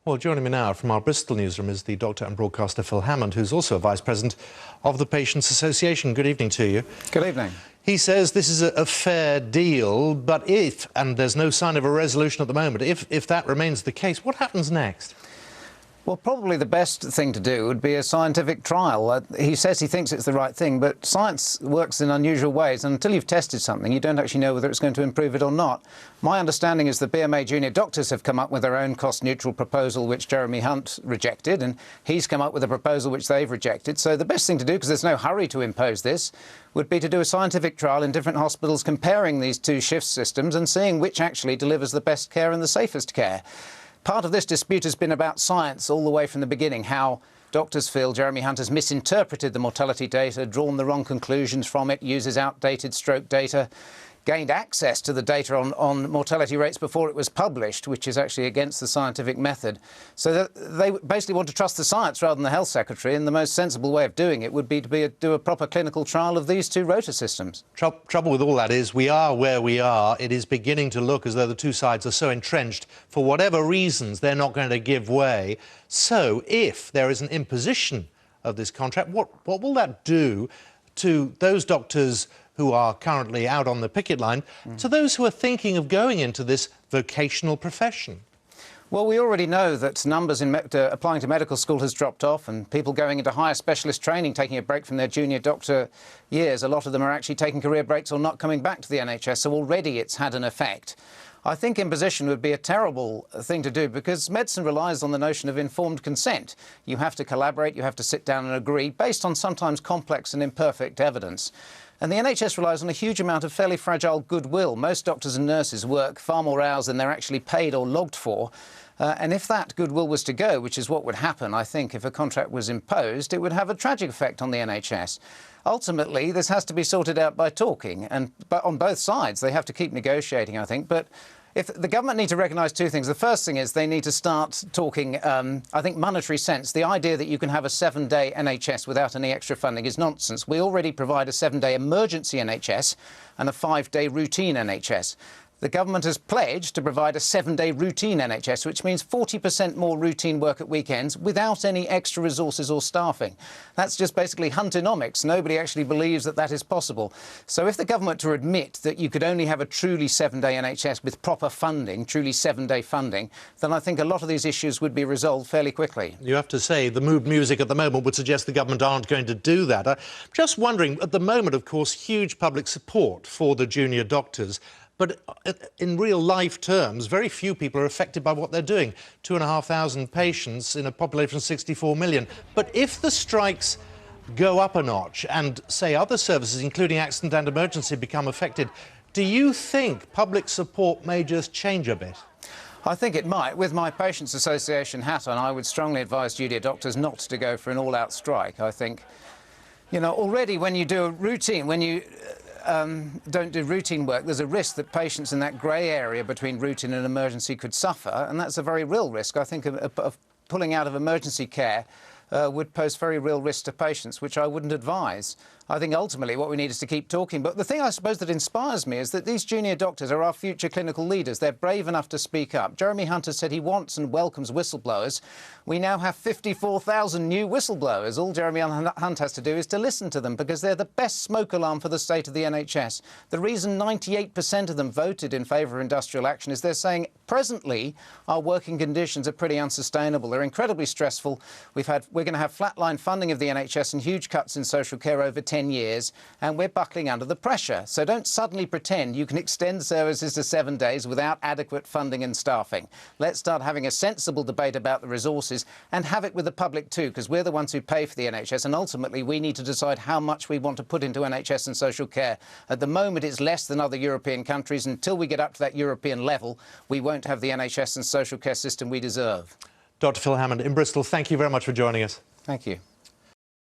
Well, joining me now from our Bristol newsroom is the doctor and broadcaster Phil Hammond, who's also a Vice President of the Patients Association. Good evening to you. Good evening. He says this is a fair deal, but if, and there's no sign of a resolution at the moment, if that remains the case, what happens next? Well, probably the best thing to do would be a scientific trial. He says he thinks it's the right thing, but science works in unusual ways, and until you've tested something, you don't actually know whether it's going to improve it or not. My understanding is the BMA junior doctors have come up with their own cost-neutral proposal, which Jeremy Hunt rejected, and he's come up with a proposal which they've rejected. So the best thing to do, because there's no hurry to impose this, would be to do a scientific trial in different hospitals, comparing these two shift systems and seeing which actually delivers the best care and the safest care. Part of this dispute has been about science all the way from the beginning, how doctors feel Jeremy Hunt has misinterpreted the mortality data, drawn the wrong conclusions from it, uses outdated stroke data, gained access to the data on mortality rates before it was published, which is actually against the scientific method. So they basically want to trust the science rather than the Health Secretary, and the most sensible way of doing it would be to do a proper clinical trial of these two rota systems. Trouble with all that is we are where we are. It is beginning to look as though the two sides are so entrenched, for whatever reasons, they're not going to give way. So if there is an imposition of this contract, what will that do to those doctors who are currently out on the picket line, to those who are thinking of going into this vocational profession? Well, we already know that numbers in applying to medical school has dropped off, and people going into higher specialist training, taking a break from their junior doctor years, a lot of them are actually taking career breaks or not coming back to the NHS, so already it's had an effect. I think imposition would be a terrible thing to do, because medicine relies on the notion of informed consent. You have to collaborate, you have to sit down and agree, based on sometimes complex and imperfect evidence. And the NHS relies on a huge amount of fairly fragile goodwill. Most doctors and nurses work far more hours than they're actually paid or logged for. And if that goodwill was to go, which is what would happen, I think, if a contract was imposed, it would have a tragic effect on the NHS. Ultimately, this has to be sorted out by talking, but on both sides. They have to keep negotiating, I think. But if the government need to recognise two things. The first thing is they need to start talking, I think, monetary sense. The idea that you can have a 7-day NHS without any extra funding is nonsense. We already provide a 7-day emergency NHS and a 5-day routine NHS. The government has pledged to provide a 7-day routine NHS, which means 40% more routine work at weekends without any extra resources or staffing. That's just basically Huntonomics. Nobody actually believes that that is possible. So if the government were to admit that you could only have a truly 7-day NHS with proper funding, truly 7-day funding, then I think a lot of these issues would be resolved fairly quickly. You have to say the mood music at the moment would suggest the government aren't going to do that. I'm just wondering, at the moment, of course, huge public support for the junior doctors. But in real life terms, very few people are affected by what they're doing. 2,500 patients in a population of 64 million. But if the strikes go up a notch and, say, other services, including accident and emergency, become affected, do you think public support may just change a bit? I think it might. With my Patients Association hat on, I would strongly advise junior doctors not to go for an all-out strike. I think, you know, already when you do a routine, when you don't do routine work, there's a risk that patients in that grey area between routine and emergency could suffer, and that's a very real risk. I think of pulling out of emergency care would pose very real risk to patients, which I wouldn't advise. I think ultimately what we need is to keep talking. But the thing I suppose that inspires me is that these junior doctors are our future clinical leaders. They're brave enough to speak up. Jeremy Hunt has said he wants and welcomes whistleblowers. We now have 54,000 new whistleblowers. All Jeremy Hunt has to do is to listen to them, because they're the best smoke alarm for the state of the NHS. The reason 98% of them voted in favour of industrial action is they're saying presently our working conditions are pretty unsustainable. They're incredibly stressful. We're going to have flatline funding of the NHS and huge cuts in social care over 10 years, and we're buckling under the pressure. So don't suddenly pretend you can extend services to 7 days without adequate funding and staffing. Let's start having a sensible debate about the resources, and have it with the public too, because we're the ones who pay for the NHS, and ultimately we need to decide how much we want to put into NHS and social care. At the moment it's less than other European countries. Until we get up to that European level, we won't have the NHS and social care system we deserve. Dr. Phil Hammond in Bristol, thank you very much for joining us. Thank you.